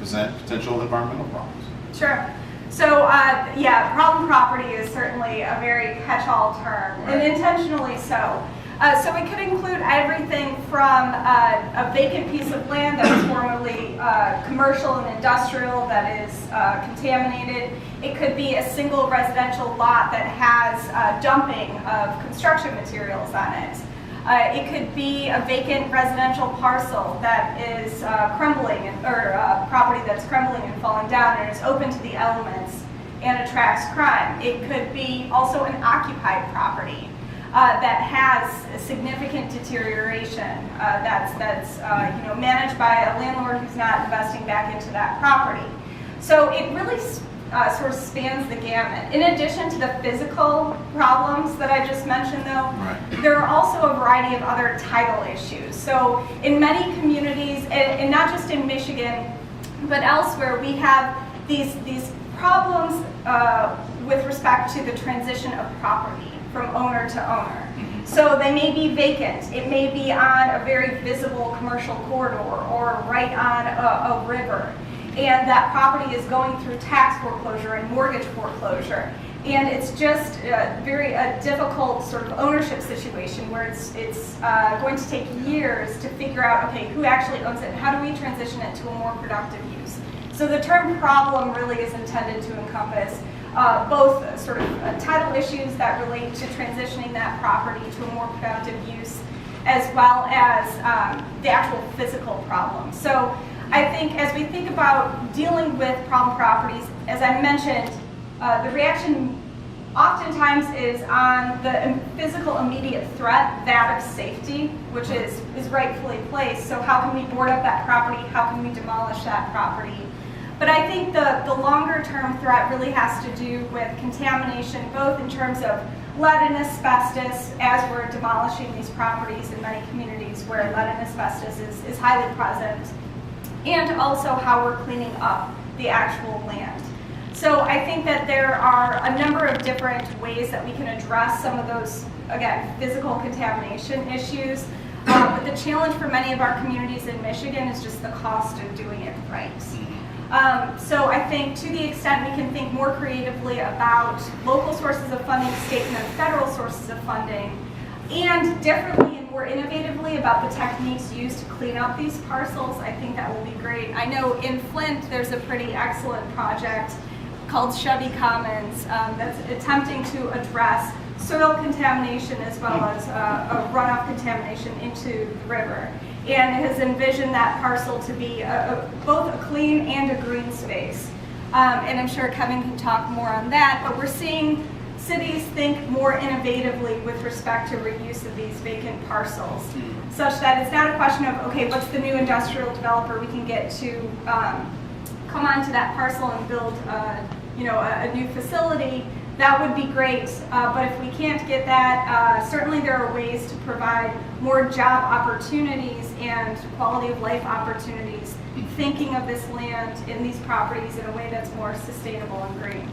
present potential environmental problems. Sure. So, yeah, problem property is certainly a very catch-all term, and intentionally so. So it could include everything from a vacant piece of land that was formerly commercial and industrial that is contaminated. It could be a single residential lot that has dumping of construction materials on it. It could be a vacant residential parcel that is crumbling, or property that's crumbling and falling down and is open to the elements and attracts crime. It could be also an occupied property that has significant deterioration that's managed by a landlord who's not investing back into that property. So it really sort of spans the gamut. In addition to the physical problems that I just mentioned, though, there are also a variety of other title issues. So in many communities, and not just in Michigan, but elsewhere, we have these problems with respect to the transition of property from owner to owner. So they may be vacant. It may be on a very visible commercial corridor or right on a river. And that property is going through tax foreclosure and mortgage foreclosure. And it's just a difficult sort of ownership situation where it's going to take years to figure out, okay, who actually owns it and how do we transition it to a more productive use. So the term problem really is intended to encompass both sort of title issues that relate to transitioning that property to a more productive use, as well as the actual physical problem. So I think as we think about dealing with problem properties, as I mentioned, the reaction oftentimes is on the physical immediate threat, that of safety, which is rightfully placed. So how can we board up that property? How can we demolish that property? But I think the longer term threat really has to do with contamination, both in terms of lead and asbestos, as we're demolishing these properties in many communities where lead and asbestos is highly present, and also how we're cleaning up the actual land. So I think that there are a number of different ways that we can address some of those, again, physical contamination issues. But the challenge for many of our communities in Michigan is just the cost of doing it right. So I think to the extent we can think more creatively about local sources of funding, state and then federal sources of funding, and differently and more innovatively about the techniques used to clean up these parcels, I think that will be great. I know in Flint there's a pretty excellent project called Chevy Commons that's attempting to address soil contamination as well as a runoff contamination into the river. And it has envisioned that parcel to be both a clean and a green space. And I'm sure Kevin can talk more on that, but we're seeing cities think more innovatively with respect to reuse of these vacant parcels, such that it's not a question of, okay, what's the new industrial developer we can get to come onto that parcel and build a new facility. That would be great, but if we can't get that, certainly there are ways to provide more job opportunities and quality of life opportunities, thinking of this land in these properties in a way that's more sustainable and green.